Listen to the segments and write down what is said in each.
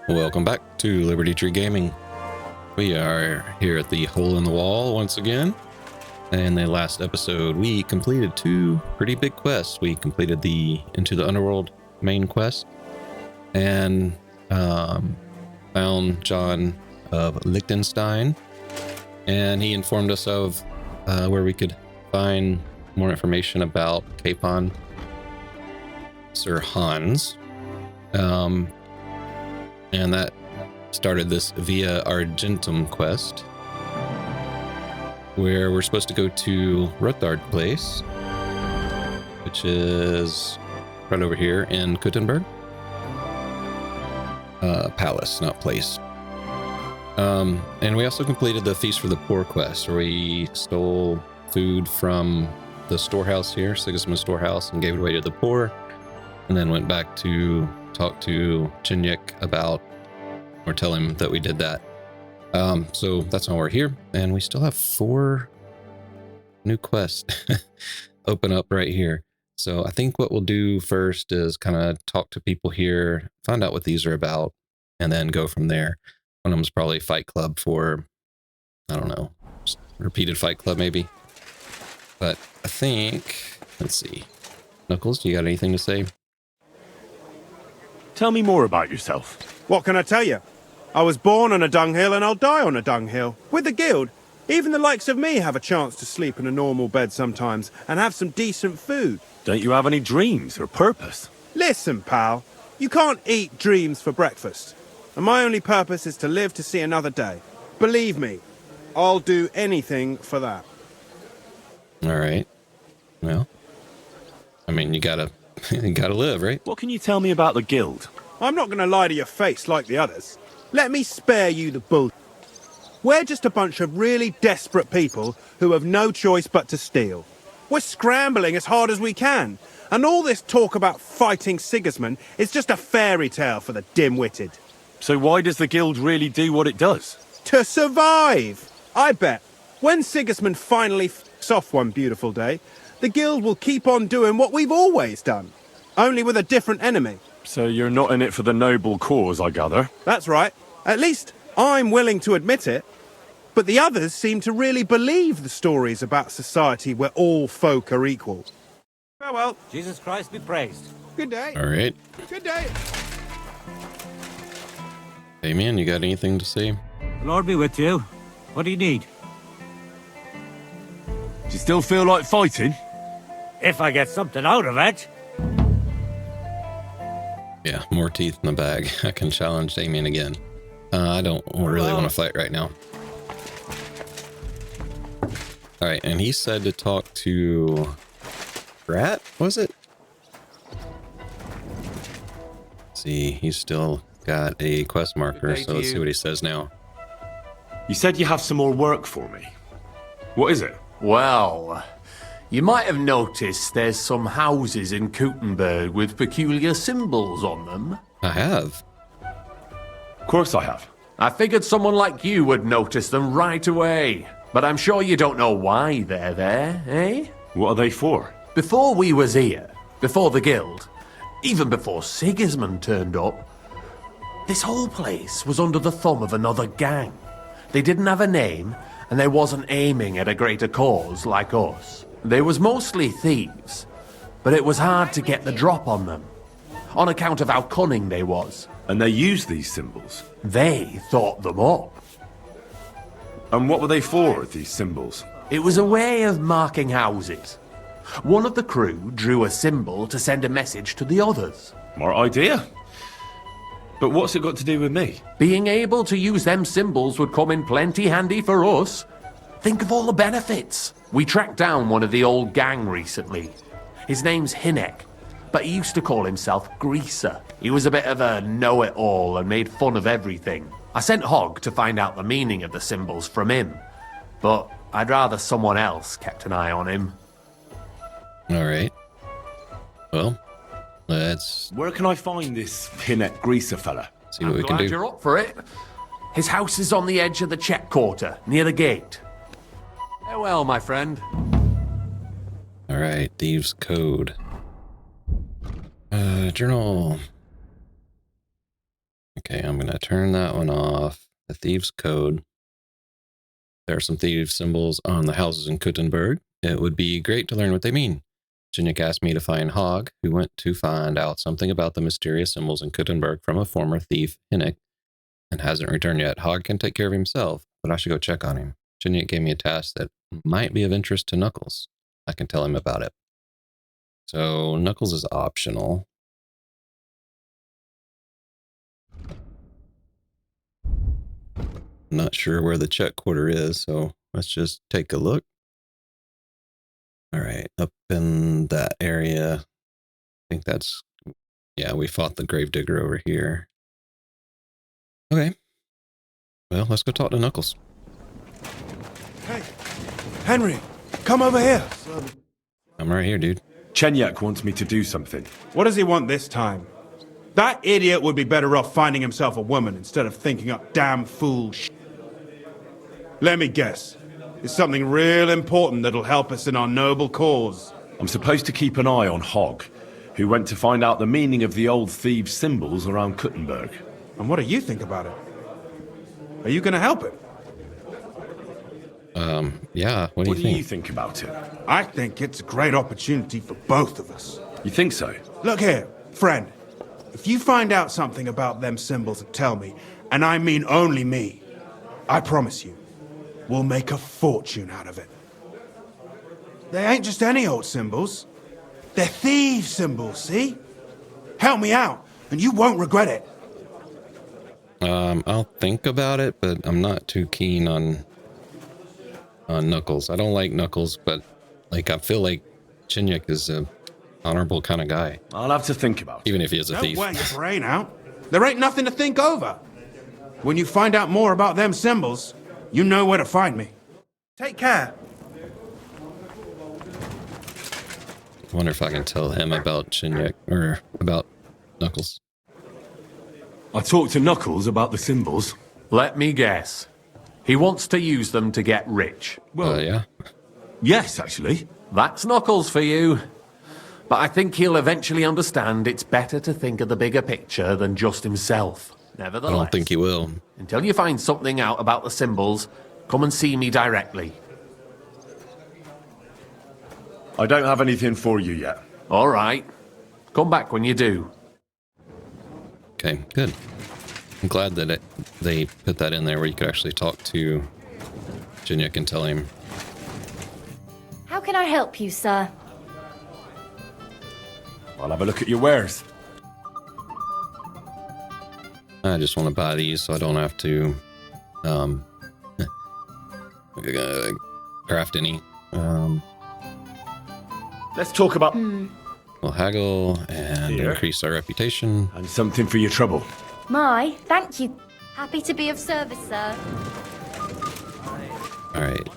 Welcome back to Liberty Tree Gaming. We are here at the Hole in the Wall once again. In the last episode, we completed two pretty big quests. We completed the Into the Underworld main quest and found John of Liechtenstein. And he informed us of where we could find more information about Capon Sir Hans. And that started this Via Argentum quest, where we're supposed to go to Rothard Place, which is right over here in Kuttenberg. Palace, not place. And we also completed the Feast for the Poor quest, where we stole food from the storehouse here, Sigismund's storehouse, and gave it away to the poor, and then went back to talk to Chenyek about, or tell him that we did that. So that's why we're here, and we still have 4 new quests open up right here. So I think what we'll do first is kind of talk to people here, find out what these are about, and then go from there. One of them is probably Fight Club for, I don't know, repeated Fight Club maybe. But I think, let's see. Knuckles, you got anything to say? Tell me more about yourself. What can I tell you? I was born on a dunghill and I'll die on a dunghill. With the guild, even the likes of me have a chance to sleep in a normal bed sometimes and have some decent food. Don't you have any dreams or purpose? Listen, pal, you can't eat dreams for breakfast. And my only purpose is to live to see another day. Believe me, I'll do anything for that. All right. Well, I mean, you gotta live, right? What can you tell me about the guild? I'm not going to lie to your face like the others. Let me spare you the bull. We're just a bunch of really desperate people who have no choice but to steal. We're scrambling as hard as we can. And all this talk about fighting Sigismund is just a fairy tale for the dim-witted. So why does the guild really do what it does? To survive! I bet. When Sigismund finally f***s off one beautiful day, the guild will keep on doing what we've always done. Only with a different enemy. So you're not in it for the noble cause, I gather? That's right. At least I'm willing to admit it. But the others seem to really believe the stories about society where all folk are equal. Farewell. Jesus Christ be praised. Good day. All right. Good day. Damian, you got anything to say? The Lord be with you. What do you need? Do you still feel like fighting? If I get something out of it. Yeah, more teeth in the bag. I can challenge Damian again. I don't really want to fight right now. All right, and he said to talk to Rat, was it? Let's see, he's still got a quest marker, so let's see what he says now. You said you have some more work for me. What is it? Well, you might have noticed there's some houses in Kuttenberg with peculiar symbols on them. I have. Of course I have. I figured someone like you would notice them right away. But I'm sure you don't know why they're there, eh? What are they for? Before we was here, before the guild, even before Sigismund turned up, this whole place was under the thumb of another gang. They didn't have a name, and they wasn't aiming at a greater cause like us. They was mostly thieves, but it was hard to get the drop on them, on account of how cunning they was. And they used these symbols? They thought them up. And what were they for, these symbols? It was a way of marking houses. One of the crew drew a symbol to send a message to the others. Smart idea. But what's it got to do with me? Being able to use them symbols would come in plenty handy for us. Think of all the benefits. We tracked down one of the old gang recently. His name's Chenyek, but he used to call himself Greaser. He was a bit of a know-it-all and made fun of everything. I sent Hogg to find out the meaning of the symbols from him, but I'd rather someone else kept an eye on him. All right. Well, let's Where can I find this Chenyek Greaser fella? see what we can Glad do. you're up for it. His house is on the edge of the check quarter, near the gate. Farewell, my friend. All right, Thieves Code. Journal. Okay, I'm going to turn that one off. The Thieves Code. There are some thieves symbols on the houses in Kuttenberg. It would be great to learn what they mean. Chenyek asked me to find Hogg, who went to find out something about the mysterious symbols in Kuttenberg from a former thief, Chenyek, and hasn't returned yet. Hogg can take care of himself, but I should go check on him. Chenyek gave me a task that might be of interest to Knuckles. I can tell him about it. So Knuckles is optional. Not sure where the check quarter is, so let's just take a look. All right, up in that area. I think that's, yeah, we fought the gravedigger over here. Okay. Well, let's go talk to Knuckles. Hey, Henry, come over here. I'm right here, dude. Chenyek wants me to do something. What does he want this time? That idiot would be better off finding himself a woman instead of thinking up damn fool sh**. Let me guess. It's something real important that'll help us in our noble cause. I'm supposed to keep an eye on Hogg, who went to find out the meaning of the old thieves' symbols around Kuttenberg. And what do you think about it? Are you gonna help it? Yeah, what do What you do think? you think about it? I think it's a great opportunity for both of us. You think so? Look here, friend. If you find out something about them symbols and tell me, and I mean only me, I promise you, we'll make a fortune out of it. They ain't just any old symbols. They're thieves' symbols, see? Help me out, and you won't regret it. I'll think about it, but I'm not too keen on Knuckles. I don't like Knuckles, but like I feel like Chenyek is a honorable kind of guy, I'll have to think about it. even if he is a Don't thief. wear your brain out. There ain't nothing to think over. When you find out more about them symbols, you know where to find me. Take care. I wonder if I can tell him about Chenyek or about Knuckles. I talked to Knuckles about the symbols. Let me guess. He wants to use them to get rich. Well, Yeah. yes, actually. That's Knuckles for you. But I think he'll eventually understand it's better to think of the bigger picture than just himself. I Nevertheless, don't think he will. until you find something out about the symbols, come and see me directly. I don't have anything for you yet. All right. Come back when you do. Okay, good. I'm glad that they put that in there where you could actually talk to Chenyek and tell him. How can I help you, sir? I'll have a look at your wares. I just want to buy these so I don't have to craft any. Let's talk about... We'll haggle and Here. increase our reputation. And something for your trouble. My, thank you. Happy to be of service, sir. All right.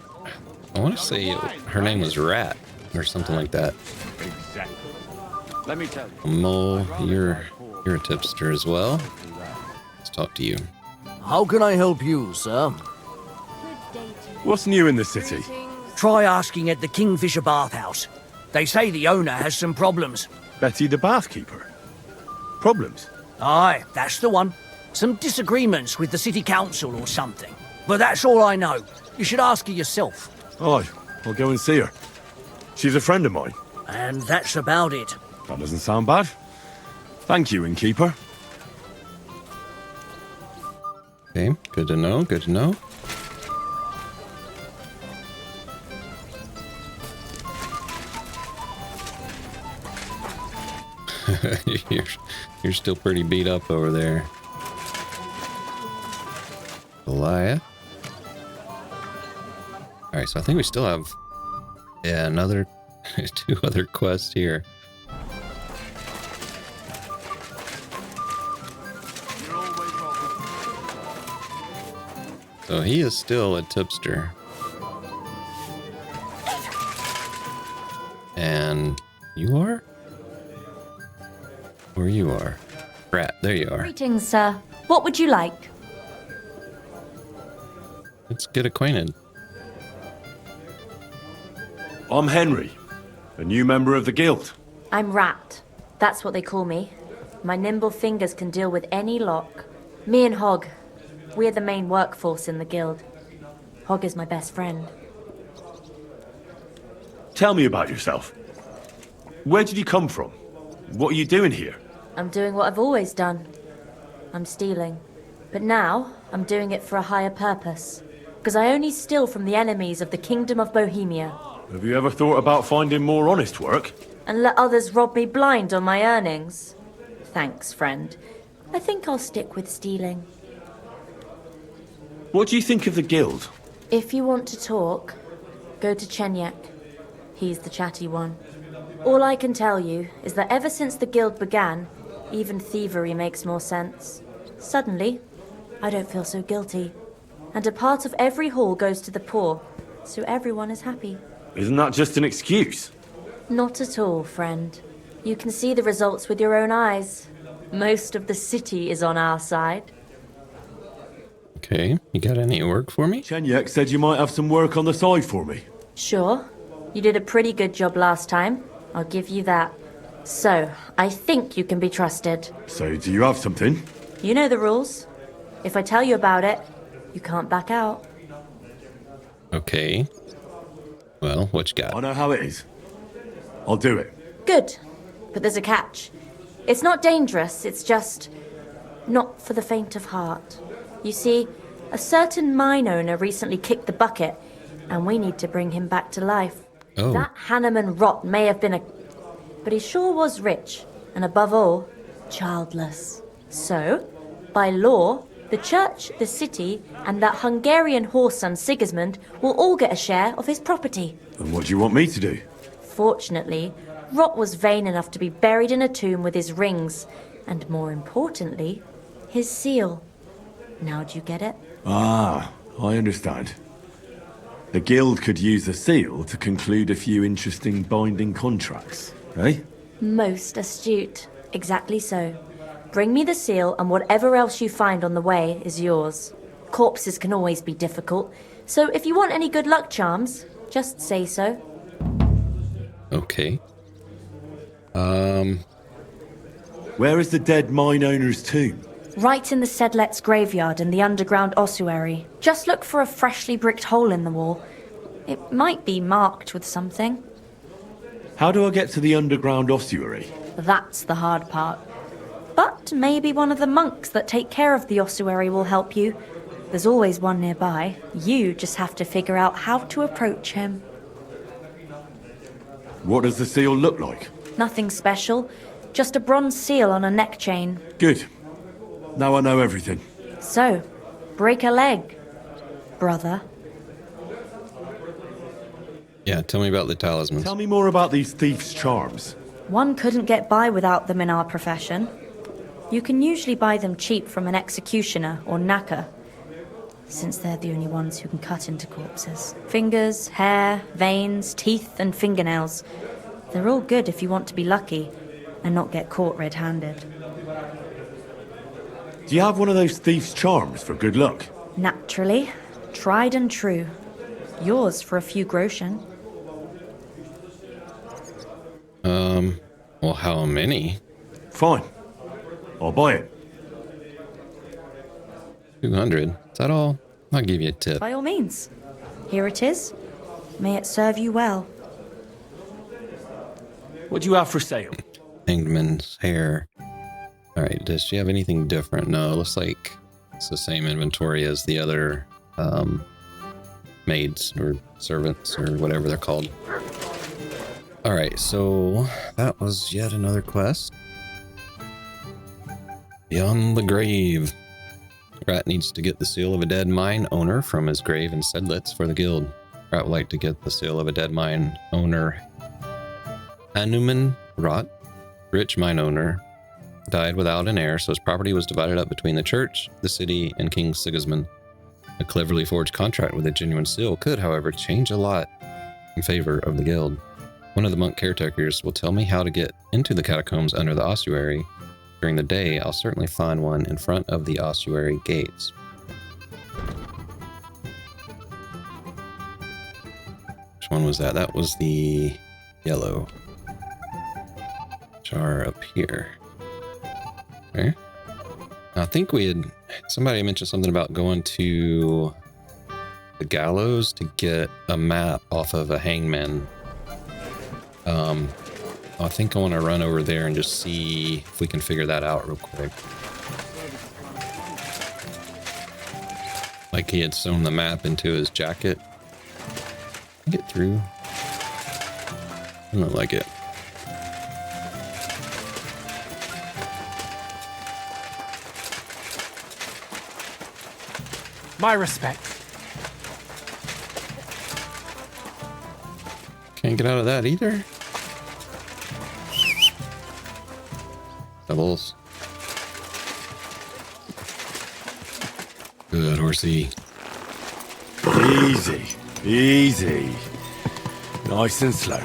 I want to say her name was Rat or something like that. Exactly. Let me tell you. Mole, you're a tipster as well. Let's talk to you. How can I help you, sir? Good day to you. What's new in the city? Try asking at the Kingfisher Bathhouse. They say the owner has some problems. Betty the bathkeeper. Problems? Aye, that's the one. Some disagreements with the city council or something. But that's all I know. You should ask her yourself. Oh, I'll go and see her. She's a friend of mine. And that's about it. That doesn't sound bad. Thank you, Innkeeper. Okay, good to know, good to know. you're still pretty beat up over there. Goliath. Alright, so I think we still have another 2 other quests here. So he is still a tipster. And you are? Where you are? Rat, there you are. Greetings, sir. What would you like? Let's get acquainted. I'm Henry, a new member of the guild. I'm Rat. That's what they call me. My nimble fingers can deal with any lock. Me and Hog. We're the main workforce in the guild. Hog is my best friend. Tell me about yourself. Where did you come from? What are you doing here? I'm doing what I've always done. I'm stealing. But now, I'm doing it for a higher purpose. Because I only steal from the enemies of the Kingdom of Bohemia. Have you ever thought about finding more honest work? And let others rob me blind on my earnings? Thanks, friend. I think I'll stick with stealing. What do you think of the guild? If you want to talk, go to Chenyek. He's the chatty one. All I can tell you is that ever since the guild began, even thievery makes more sense. Suddenly, I don't feel so guilty. And a part of every haul goes to the poor, so everyone is happy. Isn't that just an excuse? Not at all, friend. You can see the results with your own eyes. Most of the city is on our side. Okay, you got any work for me? Chenyek said you might have some work on the side for me. Sure. You did a pretty good job last time. I'll give you that. So, I think you can be trusted. So, do you have something? You know the rules. If I tell you about it, you can't back out. Okay. Well, what you I got? know how it is. I'll do it. Good. But there's a catch. It's not dangerous, it's just not for the faint of heart. You see, a certain mine owner recently kicked the bucket, and we need to bring him back to life. Oh. That Hanneman rot may have been but he sure was rich, and above all, childless. So, by law, the church, the city, and that Hungarian whoreson Sigismund will all get a share of his property. And what do you want me to do? Fortunately, Rot was vain enough to be buried in a tomb with his rings, and more importantly, his seal. Now do you get it? Ah, I understand. The guild could use the seal to conclude a few interesting binding contracts, eh? Most astute. Exactly so. Bring me the seal, and whatever else you find on the way is yours. Corpses can always be difficult, so if you want any good luck charms, just say so. Okay. Where is the dead mine owner's tomb? Right in the Sedlet's graveyard in the underground ossuary. Just look for a freshly bricked hole in the wall. It might be marked with something. How do I get to the underground ossuary? That's the hard part. But maybe one of the monks that take care of the ossuary will help you. There's always one nearby. You just have to figure out how to approach him. What does the seal look like? Nothing special. Just a bronze seal on a neck chain. Good. Now I know everything. So, break a leg, brother. Yeah, tell me about the talismans. Tell me more about these thieves' charms. One couldn't get by without them in our profession. You can usually buy them cheap from an executioner or knacker, since they're the only ones who can cut into corpses. Fingers, hair, veins, teeth, and fingernails. They're all good if you want to be lucky and not get caught red-handed. Do you have one of those thieves' charms for good luck? Naturally. Tried and true. Yours for a few groschen. Well, how many? Fine. I'll buy it. 200. Is that all? I'll give you a tip. By all means. Here it is. May it serve you well. What do you have for sale? Hangman's hair. Alright, does she have anything different? No, it looks like it's the same inventory as the other maids or servants or whatever they're called. Alright, so that was yet another quest. Beyond the grave. Rat needs to get the seal of a dead mine owner from his grave in Sedlitz for the guild. Rat would like to get the seal of a dead mine owner. Hanuman Rot, rich mine owner, died without an heir, so his property was divided up between the church, the city, and King Sigismund. A cleverly forged contract with a genuine seal could, however, change a lot in favor of the guild. One of the monk caretakers will tell me how to get into the catacombs under the ossuary. During the day, I'll certainly find one in front of the ossuary gates. Which one was that? That was the yellow. Which are up here. Okay. I think somebody mentioned something about going to the gallows to get a map off of a hangman. I think I want to run over there and just see if we can figure that out real quick. Like he had sewn the map into his jacket. Get through. I don't like it. My respect. Can't get out of that either. Doubles. Good, horsey. Easy, easy. Nice and slow.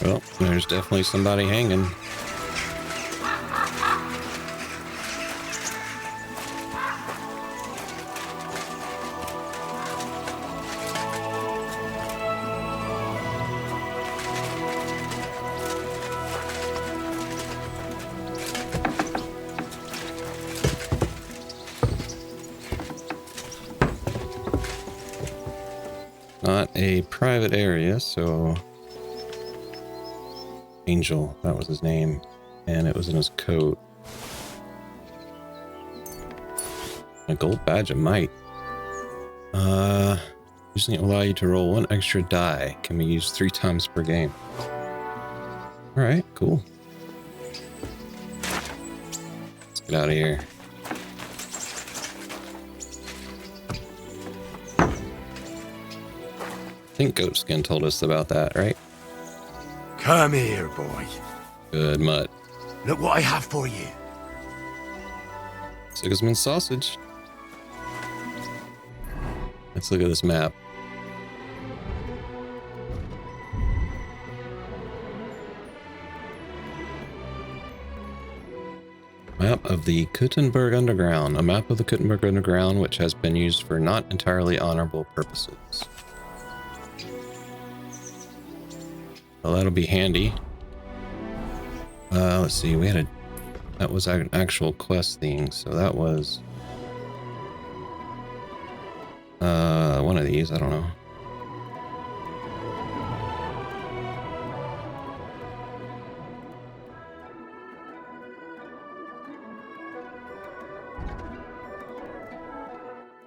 Well, there's definitely somebody hanging. Not a private area, so... Angel, that was his name, and it was in his coat. A gold badge of might. Using it will allow you to roll 1 extra die. Can be used 3 times per game. Alright, cool. Let's get out of here. I think Goatskin told us about that, right? Come here, boy. Good mutt. Look what I have for you. Sigismund sausage. Let's look at this map. Map of the Kuttenberg Underground. A map of the Kuttenberg Underground which has been used for not entirely honorable purposes. Well, that'll be handy. Let's see, that was an actual quest thing, so that was one of these, I don't know.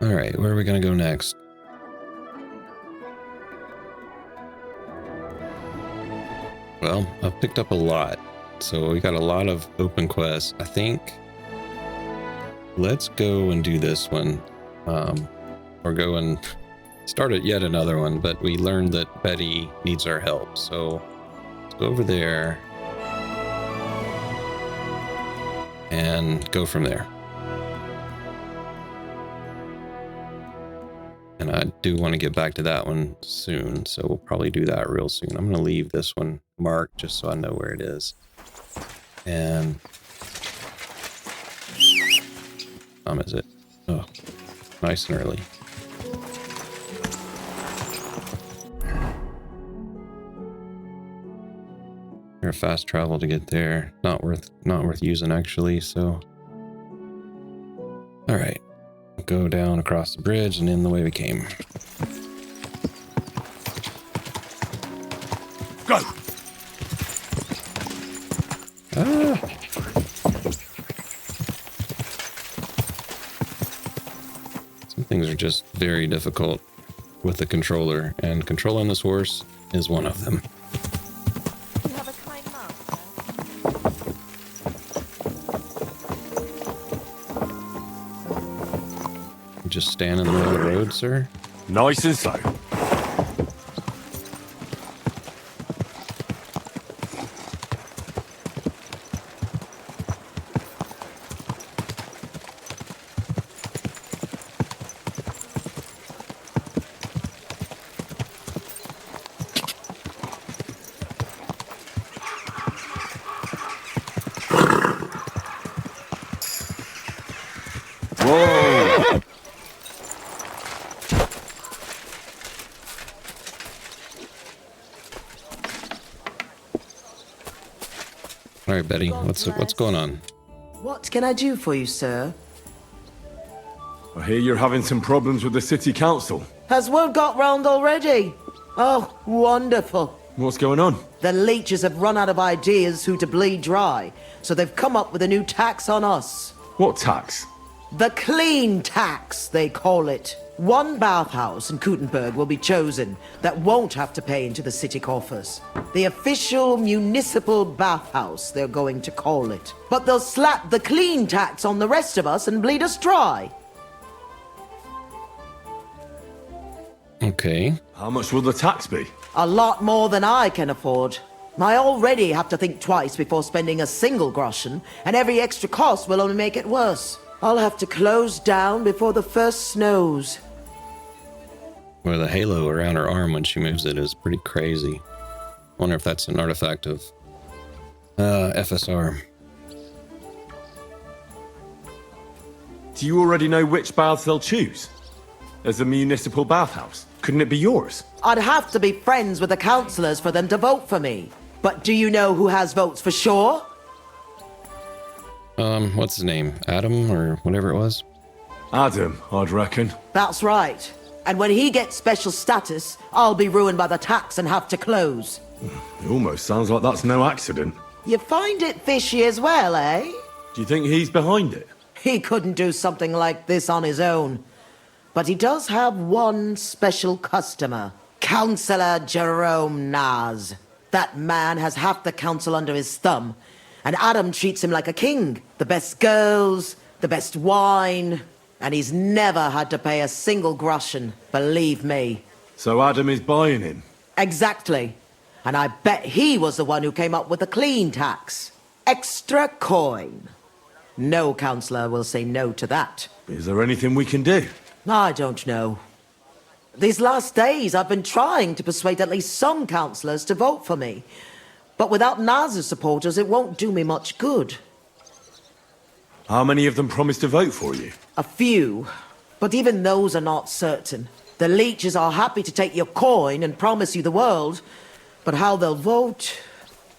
All right, where are we gonna go next? Well, I've picked up a lot, so we got a lot of open quests. I think let's go and do this one, or go and start at yet another one, but we learned that Betty needs our help, so let's go over there and go from there. And I do want to get back to that one soon, so we'll probably do that real soon. I'm going to leave this one marked just so I know where it is. And... what time is it? Oh, nice and early. You're a fast travel to get there. Not worth using actually, so... Alright. Go down across the bridge and in the way we came. Go! Ah! Some things are just very difficult with the controller, and controlling this horse is one of them. You have a kind master. just stand in the middle of the road, sir? Nice and so. All right, Betty, what's going on? What can I do for you, sir? I hear you're having some problems with the city council. Has word got round already? Oh, wonderful. What's going on? The leeches have run out of ideas who to bleed dry, so they've come up with a new tax on us. What tax? The clean tax, they call it. One bathhouse in Kuttenberg will be chosen that won't have to pay into the city coffers. The official municipal bathhouse, they're going to call it. But they'll slap the clean tax on the rest of us and bleed us dry. Okay. How much will the tax be? A lot more than I can afford. I already have to think twice before spending a single groschen, and every extra cost will only make it worse. I'll have to close down before the first snows. Well, the halo around her arm when she moves it is pretty crazy. Wonder if that's an artifact of FSR. Do you already know which baths they'll choose? As a municipal bathhouse, couldn't it be yours? I'd have to be friends with the councillors for them to vote for me. But do you know who has votes for sure? What's his name? Adam or whatever it was? Adam, I'd reckon. That's right. And when he gets special status, I'll be ruined by the tax and have to close. It almost sounds like that's no accident. You find it fishy as well, eh? Do you think he's behind it? He couldn't do something like this on his own. But he does have one special customer. Councillor Jerome Naz. That man has half the council under his thumb. And Adam treats him like a king. The best girls, the best wine. And he's never had to pay a single groschen, believe me. So Adam is buying him? Exactly. And I bet he was the one who came up with the clean tax. Extra coin. No councillor will say no to that. Is there anything we can do? I don't know. These last days I've been trying to persuade at least some councillors to vote for me. But without Naz's supporters, it won't do me much good. How many of them promised to vote for you? A few, but even those are not certain. The leeches are happy to take your coin and promise you the world, but how they'll vote,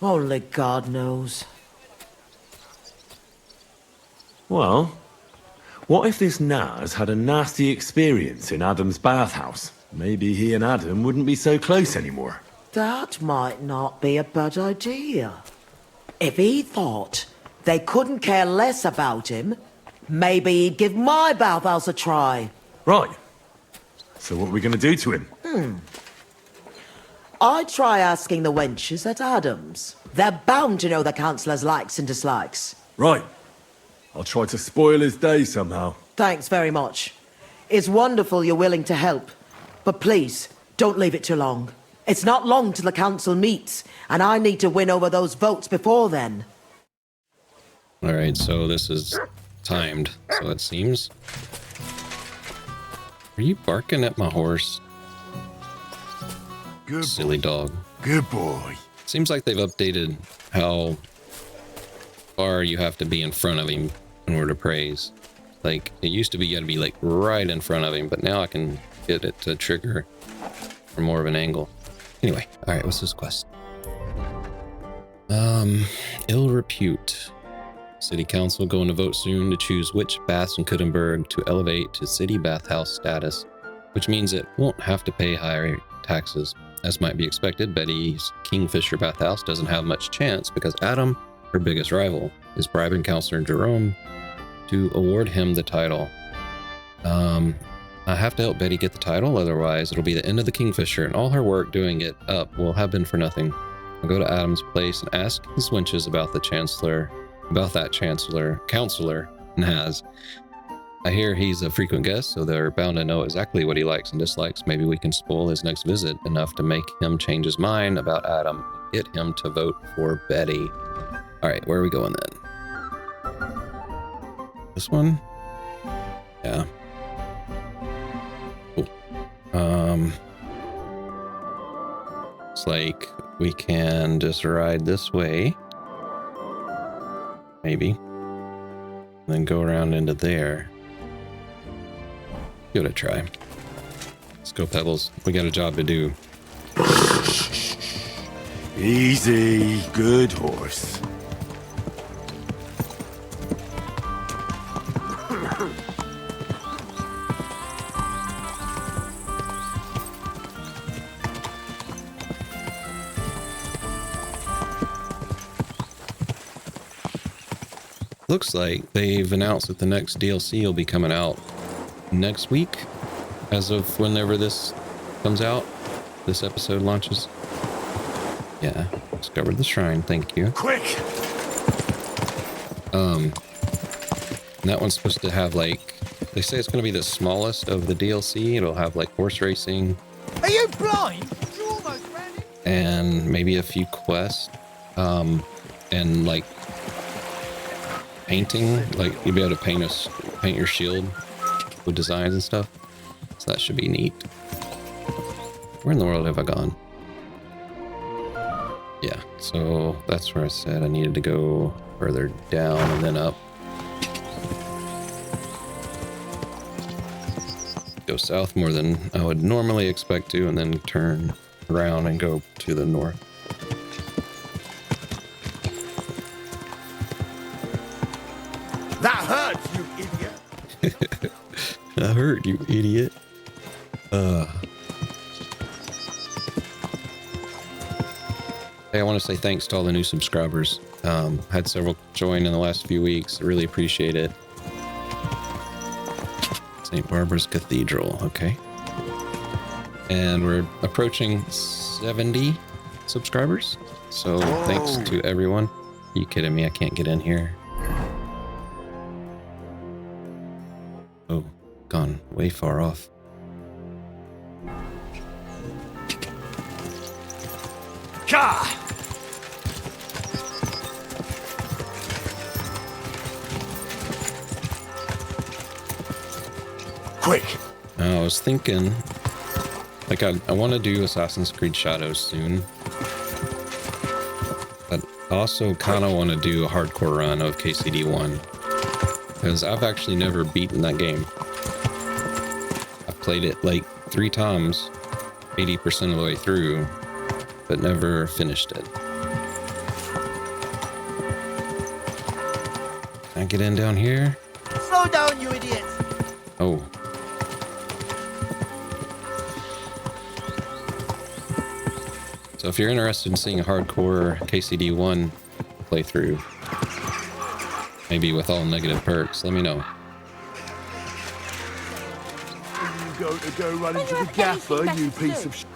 only God knows. Well, what if this Naz had a nasty experience in Adam's bathhouse? Maybe he and Adam wouldn't be so close anymore. That might not be a bad idea. If he thought they couldn't care less about him, maybe he'd give my bathhouse a try. Right. So what are we going to do to him? I'd try asking the wenches at Adams. They're bound to know the councillor's likes and dislikes. Right. I'll try to spoil his day somehow. Thanks very much. It's wonderful you're willing to help. But please, don't leave it too long. It's not long till the council meets, and I need to win over those votes before then. All right, so this is timed, so it seems. Are you barking at my horse? Good Silly dog. Good boy. Seems like they've updated how far you have to be in front of him in order to praise. Like, it used to be you had to be like right in front of him, but now I can get it to trigger from more of an angle. Anyway, all right, what's this quest? Ill Repute. City Council going to vote soon to choose which baths in Kuttenberg to elevate to city bathhouse status, which means it won't have to pay higher taxes. As might be expected, Betty's Kingfisher bathhouse doesn't have much chance because Adam, her biggest rival, is bribing Councillor Jerome to award him the title. I have to help Betty get the title, otherwise it'll be the end of the Kingfisher, and all her work doing it up will have been for nothing. I'll go to Adam's place and ask his wenches about that Councillor Naz. I hear he's a frequent guest, so they're bound to know exactly what he likes and dislikes. Maybe we can spoil his next visit enough to make him change his mind about Adam and get him to vote for Betty. All right, where are we going then? This one? Yeah. Cool. It's like we can just ride this way. Maybe. And then go around into there. Give it a try. Let's go, Pebbles. We got a job to do. Easy, good horse. Looks like they've announced that the next DLC will be coming out next week, as of whenever this comes out, this episode launches. Yeah, discovered the shrine, thank you. Quick! And that one's supposed to have, like, they say it's going to be the smallest of the DLC. It'll have, like, horse racing. Are you blind? You almost ran it. And maybe a few quests. And, like, painting. Like, you'll be able to paint your shield with designs and stuff. So that should be neat. Where in the world have I gone? Yeah, so that's where I said I needed to go further down and then up. Go south more than I would normally expect to, and then turn around and go to the north. That hurts, you idiot. That hurt, you idiot. Hey, I want to say thanks to all the new subscribers. Had several join in the last few weeks. I really appreciate it. St. Barbara's Cathedral, okay. And we're approaching 70 subscribers. So thanks to everyone. Are you kidding me? I can't get in here. Oh, gone way far off. Ka! Quick! I was thinking, like, I want to do Assassin's Creed Shadows soon. But I also kind of want to do a hardcore run of KCD1. Because I've actually never beaten that game. I've played it like 3 times, 80% of the way through, but never finished it. Can I get in down here? Slow down, you idiot. Oh. So if you're interested in seeing a hardcore KCD1 playthrough, maybe with all negative perks, let me know. You go run into the gaffer, you piece of shit.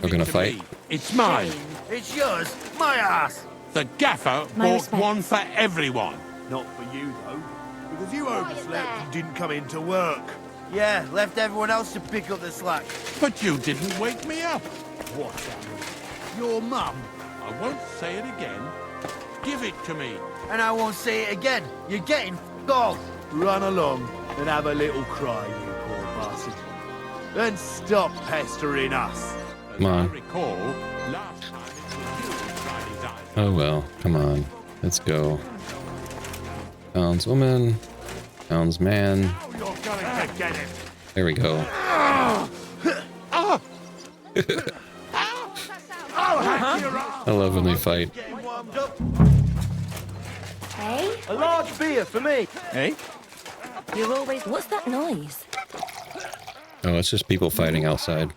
We're gonna fight. It's mine. It's yours. My ass. The gaffer My bought respects. one for everyone. Not for you, though. Because you overslept and didn't come into work. Yeah, left everyone else to pick up the slack. But you didn't wake me up. What, your mum? I won't say it again. Give it to me. And I won't say it again. You're getting f***ed off. Run along and have a little cry, you poor bastard. Then stop pestering us. Come on. As I recall, last time it was you who tried his eyes. Oh well, come on. Let's go. Pounds woman. Pounds man. Now you're going to get it. There we go. I love when they fight. Getting warmed up. Hey? A large beer for me. Hey? You're always... What's that noise? Oh, it's just people fighting outside.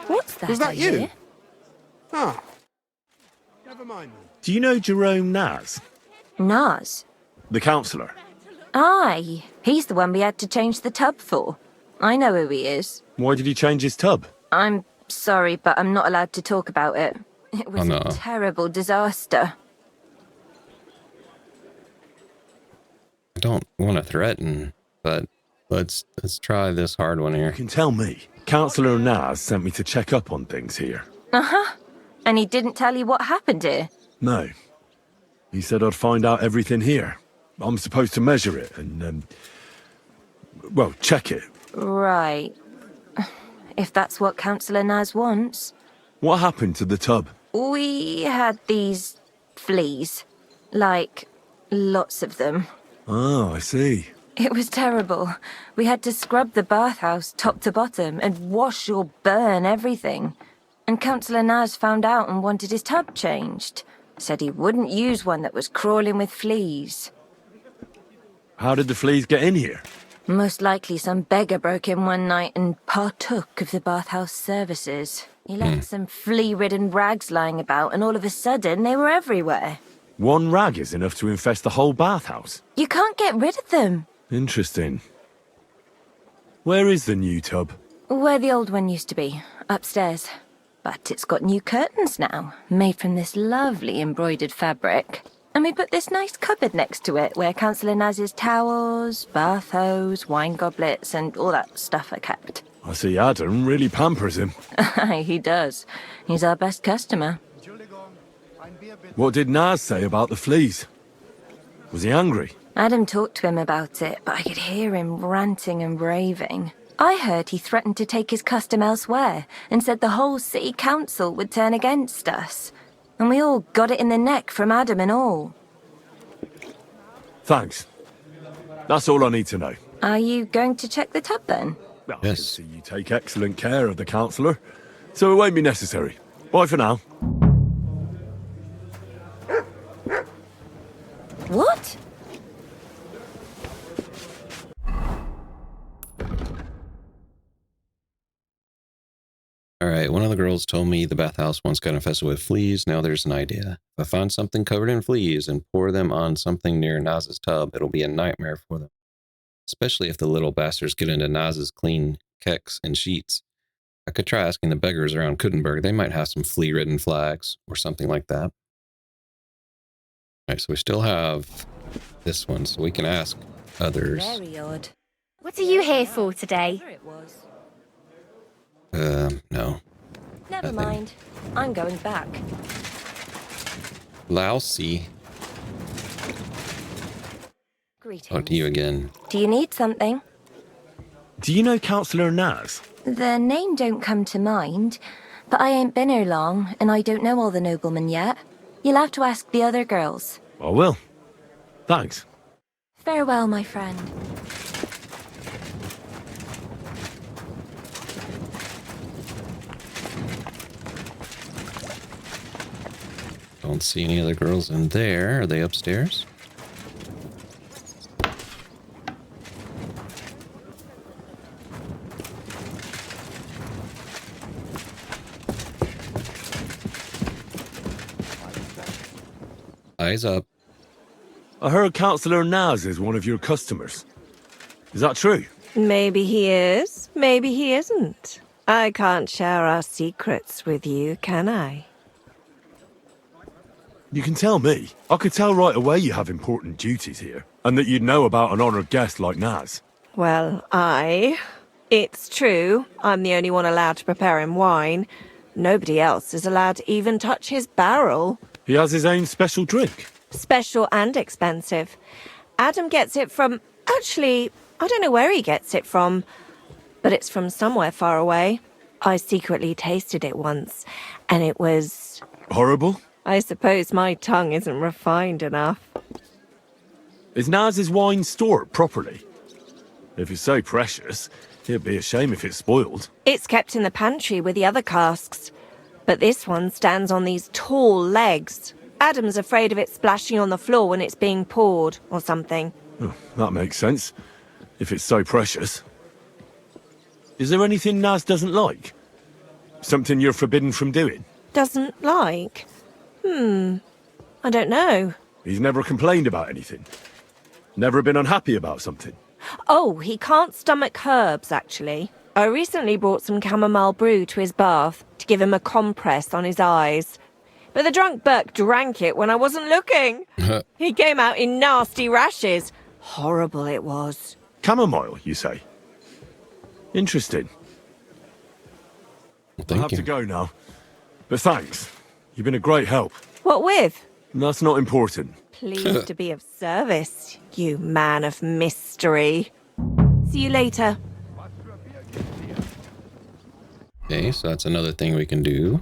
What's that? Was that I you? hear? Ah. Never mind then. Do you know Jerome Naz, Naz? the councillor? Aye. He's the one we had to change the tub for. I know who he is. Why did he change his tub? I'm sorry, but I'm not allowed to talk about it. It was Oh, no. a terrible disaster. I don't want to threaten, but let's try this hard one You here. can tell me. Councillor Naz sent me to check up on things here. Uh-huh. And he didn't tell you what happened here? No. He said I'd find out everything here. I'm supposed to measure it and, well, check it. Right. If that's what Councillor Naz wants. What happened to the tub? We had these fleas. Like, lots of them. Oh, I see. It was terrible. We had to scrub the bathhouse top to bottom and wash or burn everything. And Councillor Naz found out and wanted his tub changed. Said he wouldn't use one that was crawling with fleas. How did the fleas get in here? Most likely some beggar broke in one night and partook of the bathhouse services. He left some flea-ridden rags lying about, and all of a sudden they were everywhere. One rag is enough to infest the whole bathhouse. You can't get rid of them. Interesting. Where is the new tub? Where the old one used to be, upstairs. But it's got new curtains now, made from this lovely embroidered fabric. And we put this nice cupboard next to it, where Councillor Naz's towels, bath hose, wine goblets, and all that stuff are kept. I see Adam really pampers him. He does. He's our best customer. What did Naz say about the fleas? Was he angry? Adam talked to him about it, but I could hear him ranting and raving. I heard he threatened to take his custom elsewhere, and said the whole city council would turn against us. And we all got it in the neck from Adam and all. Thanks. That's all I need to know. Are you going to check the tub then? Well, I can Yes. see you take excellent care of the councillor, so it won't be necessary. Bye for now. What? Alright, one of the girls told me the bathhouse once got infested with fleas. Now there's an idea. If I find something covered in fleas and pour them on something near Naz's tub, it'll be a nightmare for them. Especially if the little bastards get into Naz's clean keks and sheets. I could try asking the beggars around Kuttenberg. They might have some flea-ridden flags or something like that. Alright, so we still have this one, so we can ask others. Very odd. What are you here for today? It was. No. Never Nothing. mind. I'm going back. Lousy. Greetings. Talk to you again. Do you need something? Do you know Councillor Naz? The name don't come to mind, but I ain't been here long, and I don't know all the noblemen yet. You'll have to ask the other girls. I will. Thanks. Farewell, my friend. Don't see any other girls in there. Are they upstairs? Eyes up. I heard Councillor Naz is one of your customers. Is that true? Maybe he is, maybe he isn't. I can't share our secrets with you, can I? You can tell me. I could tell right away you have important duties here, and that you'd know about an honoured guest like Naz. Well, it's true. I'm the only one allowed to prepare him wine. Nobody else is allowed to even touch his barrel. He has his own special drink. Special and expensive. Adam gets it from... Actually, I don't know where he gets it from, but it's from somewhere far away. I secretly tasted it once, and it was... Horrible? I suppose my tongue isn't refined enough. Is Naz's wine stored properly? If it's so precious, it'd be a shame if it's spoiled. It's kept in the pantry with the other casks, but this one stands on these tall legs. Adam's afraid of it splashing on the floor when it's being poured, or something. Oh, that makes sense, if it's so precious. Is there anything Naz doesn't like? Something you're forbidden from doing? Doesn't like? I don't know. He's never complained about anything? Never been unhappy about something? Oh, he can't stomach herbs, actually. I recently brought some chamomile brew to his bath to give him a compress on his eyes. But the drunk Burke drank it when I wasn't looking. He came out in nasty rashes. Horrible it was. Chamomile, you say? Interesting. I Thank have you. to go now. But thanks. You've been a great help. What with? That's not important. Pleased to be of service, you man of mystery. See you later. Okay, so that's another thing we can do.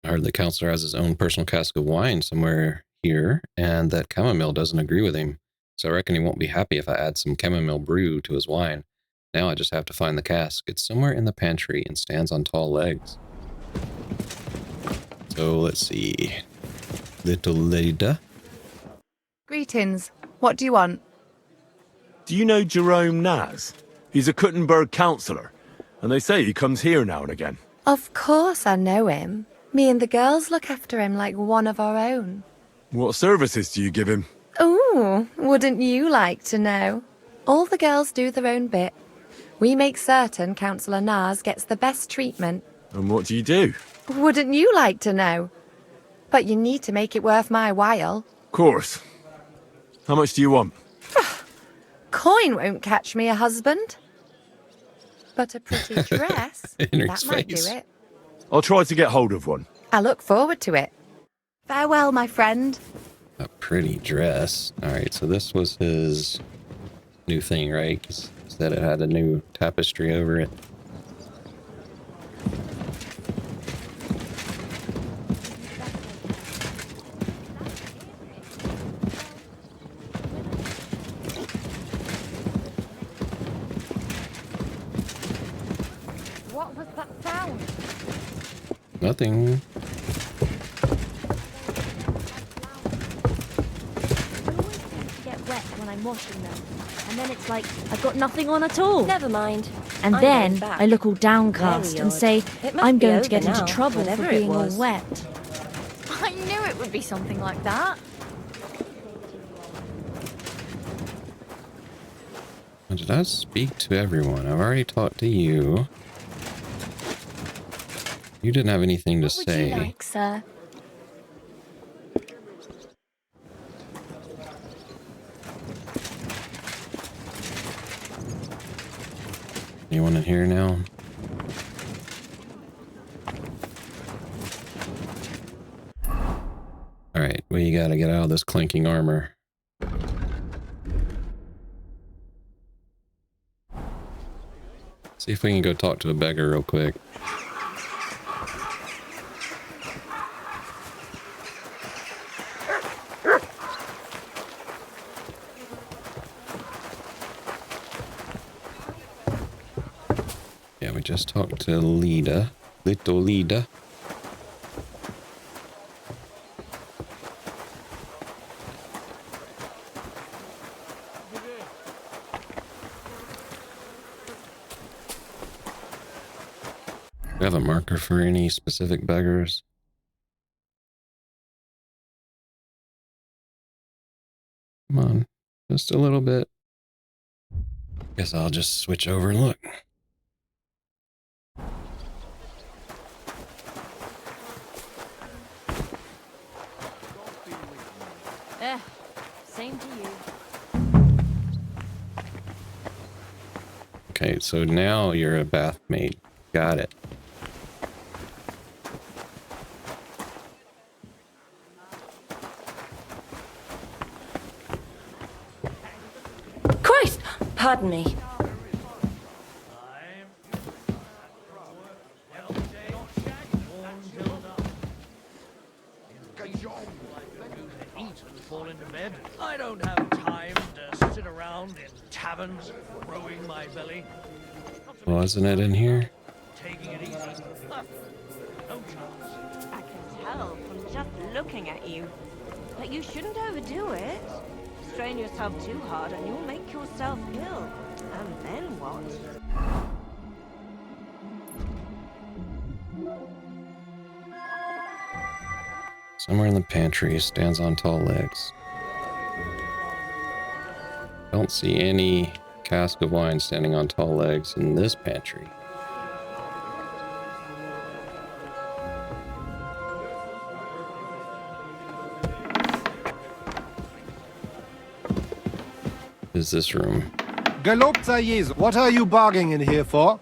I heard the counselor has his own personal cask of wine somewhere here, and that chamomile doesn't agree with him. So I reckon he won't be happy if I add some chamomile brew to his wine. Now I just have to find the cask. It's somewhere in the pantry and stands on tall legs. So let's see. Little Lida. Greetings. What do you want? Do you know Jerome Naz? He's a Kuttenberg councillor, and they say he comes here now and again. Of course I know him. Me and the girls look after him like one of our own. What services do you give him? Ooh, wouldn't you like to know? All the girls do their own bit. We make certain Councillor Naz gets the best treatment. And what do you do? Wouldn't you like to know? But you need to make it worth my while. Of course. How much do you want? Coin won't catch me a husband. But a pretty dress, that might do it. I'll try to get hold of one. I look forward to it. Farewell, my friend. A pretty dress. Alright, so this was his new thing, right? He said it had a new tapestry over it. What was that sound? Nothing. Get wet when I'm washing them, and then it's like I've got nothing on at all. Never mind. And I'm then going back. I look all downcast Very and odd. say It must I'm be going to over get into now, trouble for whatever it being all was. wet. I knew it would be something like that. Did I speak to everyone? I've already talked to you. You didn't have anything to What would say. you like, sir? Anyone in here now? Alright, we gotta get out of this clinking armor. See if we can go talk to a beggar real quick. Yeah, we just talked to Lida. Little Lida. Do we have a marker for any specific beggars? Come on, just a little bit. Guess I'll just switch over and look. Same to you. Okay, so now you're a bath maid. Got it. Christ! Pardon me. Fall into bed. I don't have time to sit around in taverns, rowing my belly. Wasn't it in here? Taking it easy. No chance. I can tell from just looking at you. But you shouldn't overdo it. Strain yourself too hard and you'll make yourself ill. And then what? Somewhere in the pantry stands on tall legs. Don't see any cask of wine standing on tall legs in this pantry. is this room? Gelobt sei Jesu. What are you bargaining in here for?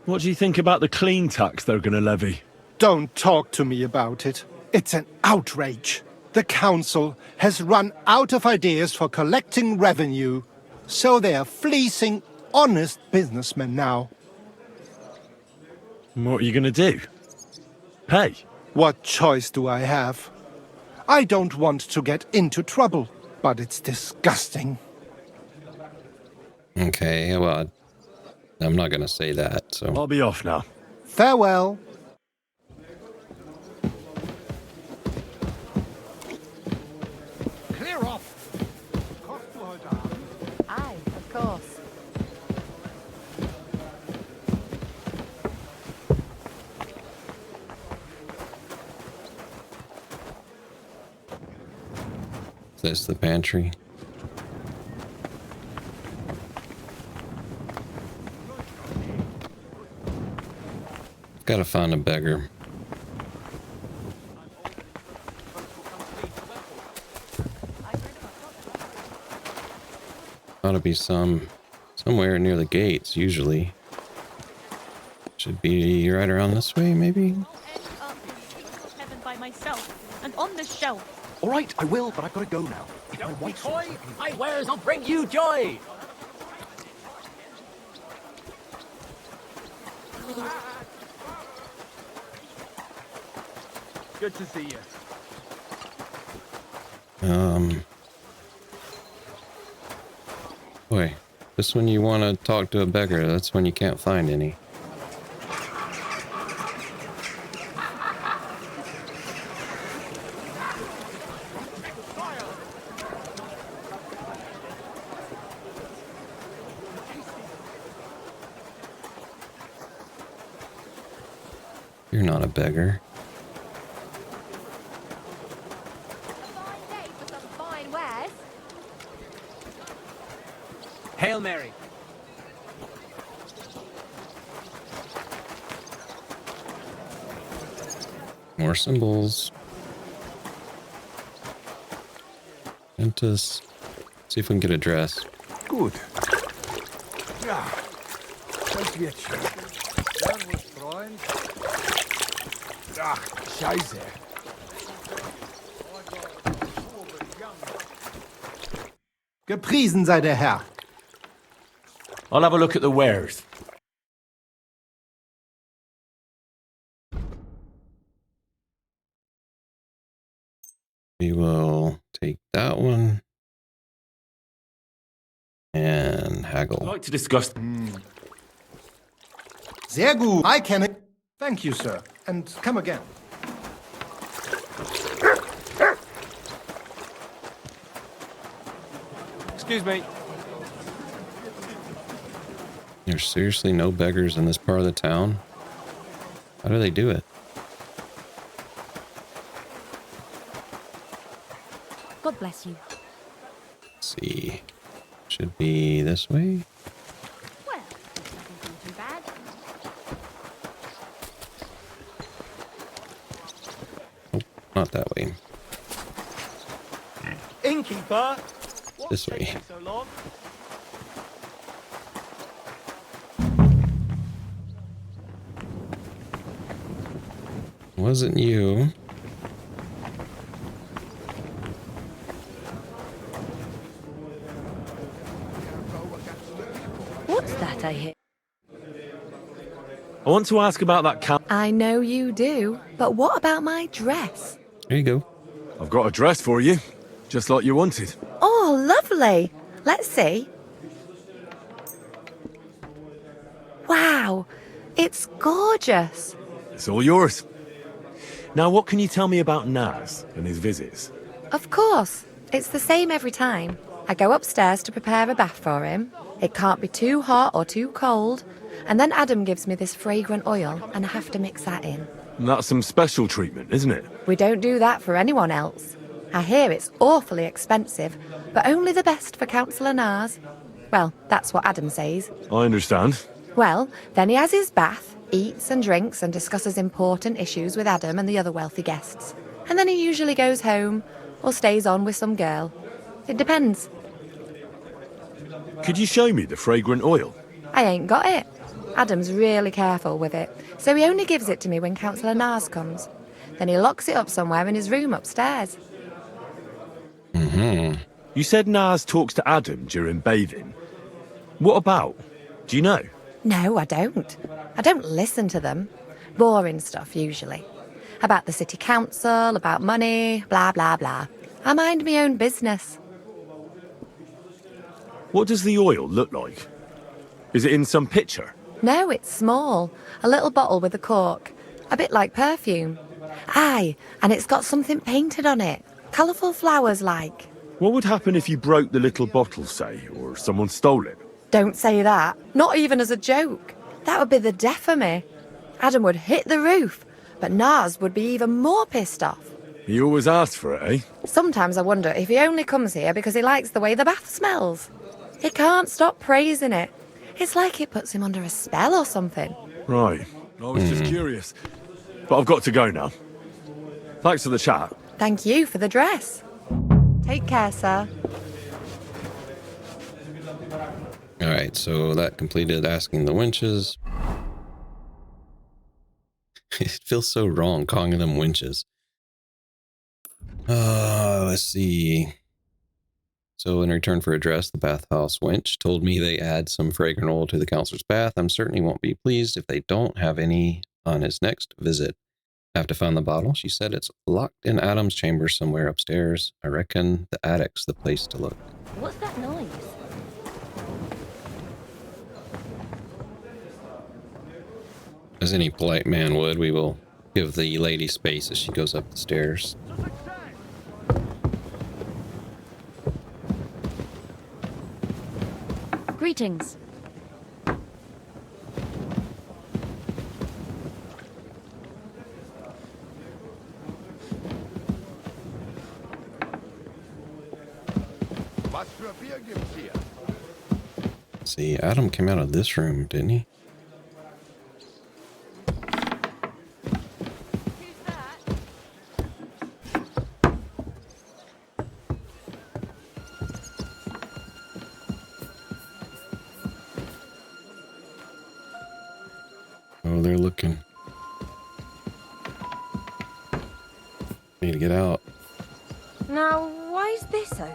What do you think about the clean tax they're going to levy? Don't talk to me about it. It's an outrage. The council has run out of ideas for collecting revenue, so they are fleecing honest businessmen now. What are you going to do? Pay? What choice do I have? I don't want to get into trouble, but it's disgusting. Okay, well, I'm not gonna say that, so... I'll be off now. Farewell. Clear off! Aye, of course. Is this the pantry? Gotta find a beggar. Ought to be somewhere near the gates, usually. Should be right around this way, maybe? Heaven by myself, and on the shelf. All right, I will, but I've got to go now. Don't be coy. My wares will bring you joy. Good to see you. Boy, this one you want to talk to a beggar, that's when you can't find any. You're not a beggar. Hail Mary. More symbols. And to see if we can get a dress. Good. Ja. Das wird schön. Servus, Freund. Ach, Scheiße. Gepriesen sei der Herr. I'll have a look at the wares. We will take that one and haggle. I'd like to discuss... Sehr gut. I can... Thank you, sir. And come again. Excuse me. There's seriously no beggars in this part of the town? How do they do it? God bless you. Let's see. Should be this way? Well, nothing too bad. Oh, not that way. Innkeeper! This way. So long? Wasn't you. What's that I hear? I want to ask about that cat. I know you do, but what about my dress? There you go. I've got a dress for you, just like you wanted. Oh, lovely. Let's see. Wow, it's gorgeous. It's all yours. Now, what can you tell me about Naz and his visits? Of course. It's the same every time. I go upstairs to prepare a bath for him. It can't be too hot or too cold. And then Adam gives me this fragrant oil, and I have to mix that in. That's some special treatment, isn't it? We don't do that for anyone else. I hear it's awfully expensive, but only the best for Councillor Naz. Well, that's what Adam says. I understand. Well, then he has his bath, eats and drinks and discusses important issues with Adam and the other wealthy guests. And then he usually goes home, or stays on with some girl. It depends. Could you show me the fragrant oil? I ain't got it. Adam's really careful with it, so he only gives it to me when Councillor Nars comes. Then he locks it up somewhere in his room upstairs. Mm-hmm. You said Nars talks to Adam during bathing. What about? Do you know? No, I don't. I don't listen to them. Boring stuff, usually. About the city council, about money, blah, blah, blah. I mind my own business. What does the oil look like? Is it in some pitcher? No, it's small. A little bottle with a cork. A bit like perfume. Aye, and it's got something painted on it. Colourful flowers like. What would happen if you broke the little bottle, say, or someone stole it? Don't say that. Not even as a joke. That would be the death of me. Adam would hit the roof, but Nars would be even more pissed off. He always asks for it, eh? Sometimes I wonder if he only comes here because he likes the way the bath smells. He can't stop praising it. It's like it puts him under a spell or something. Right. I was just curious. But I've got to go now. Thanks for the chat. Thank you for the dress. Take care, sir. All right, so that completed asking the wenches. It feels so wrong calling them wenches. Let's see. So in return for a dress, the bathhouse wench told me they add some fragrant oil to the counselor's bath. I'm certain he won't be pleased if they don't have any on his next visit. I have to find the bottle. She said it's locked in Adam's chamber somewhere upstairs. I reckon the attic's the place to look. What's that noise? As any polite man would, we will give the lady space as she goes up the stairs. Greetings. See, Adam came out of this room, didn't he? Oh, they're looking. Need to get out. Now, why is this open?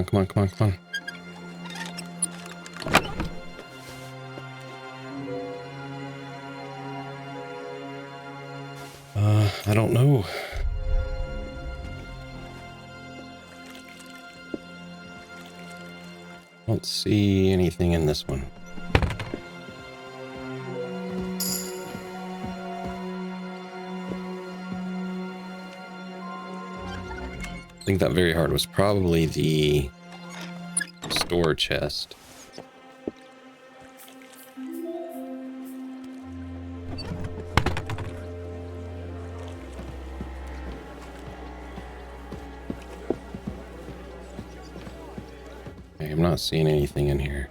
Come on. I don't know. Don't see anything in this one. I think that very hard was probably the store chest. Okay, I'm not seeing anything in here.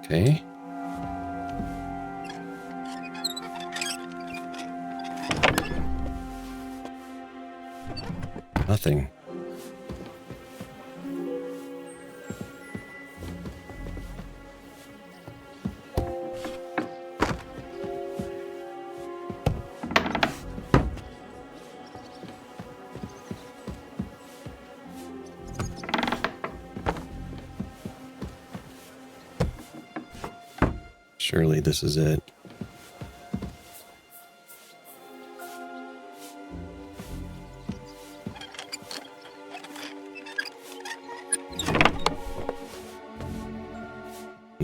Okay. Nothing. Surely this is it.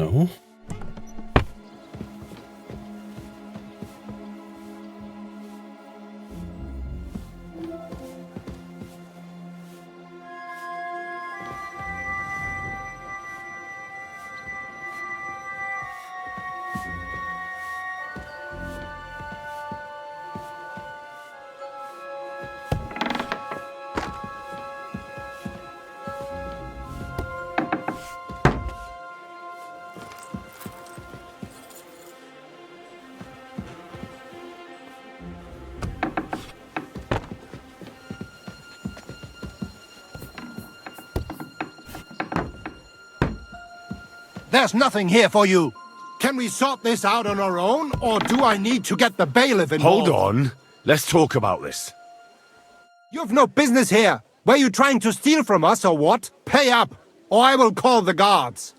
No. There's nothing here for you. Can we sort this out on our own, or do I need to get the bailiff involved? Hold on. Let's talk about this. You've no business here. Were you trying to steal from us, or what? Pay up, or I will call the guards.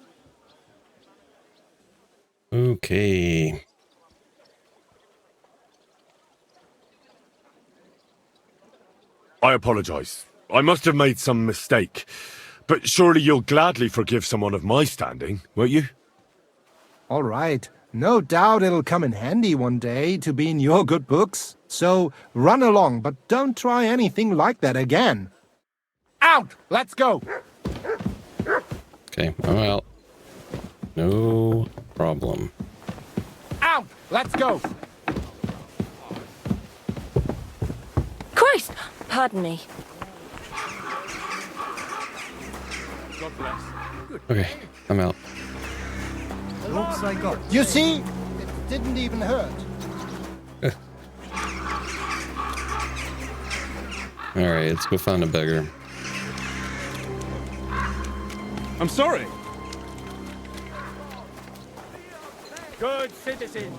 Okay. I apologize. I must have made some mistake. But surely you'll gladly forgive someone of my standing, won't you? All right. No doubt it'll come in handy one day to be in your good books. So run along, but don't try anything like that again. Out! Let's go! Okay, I'm out. No problem. Out! Let's go! Christ! Pardon me. God bless. Okay, I'm out. Oops, I got. You see? It didn't even hurt. Alright, let's go find a beggar. I'm sorry. Good citizen.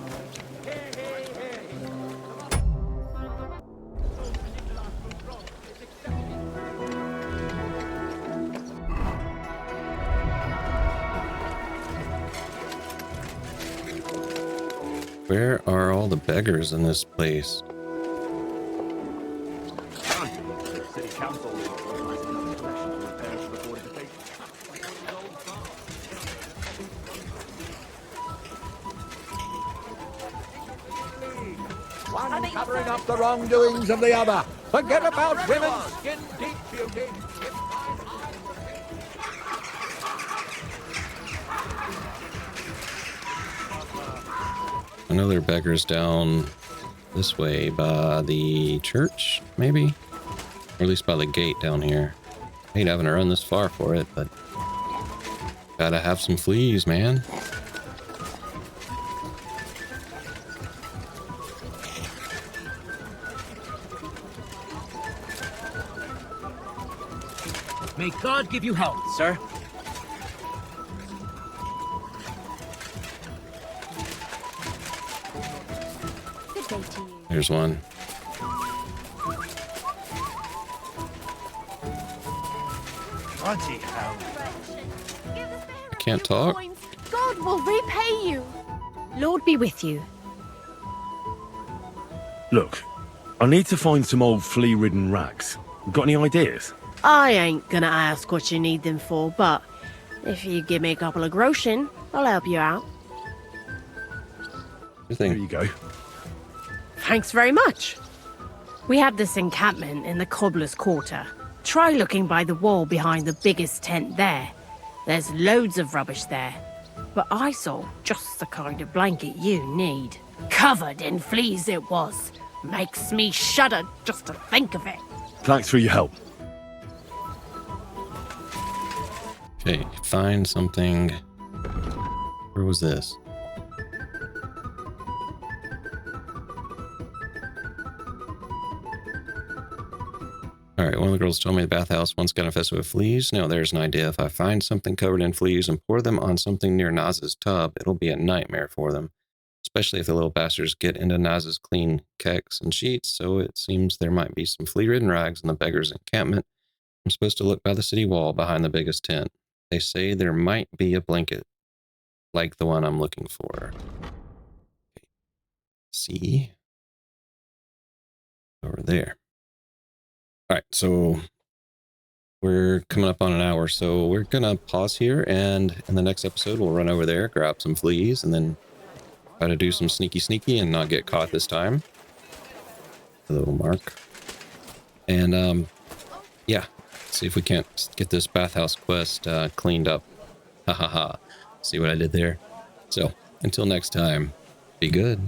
Where are all the beggars in this place? City Council authorizing collection of repairs to the fortification. One covering up the wrongdoings of the other. Forget about women's skin deep beauty. I know there are beggars down this way by the church, maybe? Or at least by the gate down here. I hate having to run this far for it, but gotta have some fleas, man. May God give you health, sir. There's one. Bloody hell. I can't talk. God will repay you. Lord be with you. Look, I need to find some old flea-ridden rags. Got any ideas? I ain't gonna ask what you need them for, but if you give me a couple of groschen, I'll help you out. There you go. Thanks very much. We have this encampment in the Cobbler's Quarter. Try looking by the wall behind the biggest tent there. There's loads of rubbish there. But I saw just the kind of blanket you need. Covered in fleas it was. Makes me shudder just to think of it. Thanks for your help. Okay, find something. Where was this? Alright, one of the girls told me the bathhouse once got infested with fleas. Now there's an idea. If I find something covered in fleas and pour them on something near Naz's tub, it'll be a nightmare for them. Especially if the little bastards get into Naz's clean keks and sheets, so it seems there might be some flea-ridden rags in the beggar's encampment. I'm supposed to look by the city wall behind the biggest tent. They say there might be a blanket, like the one I'm looking for. See? Over there. Alright, so we're coming up on an hour, so we're gonna pause here, and in the next episode we'll run over there, grab some fleas, and then try to do some sneaky and not get caught this time. A little mark. And yeah, see if we can't get this bathhouse quest cleaned up. Ha ha ha. See what I did there? So until next time, be good.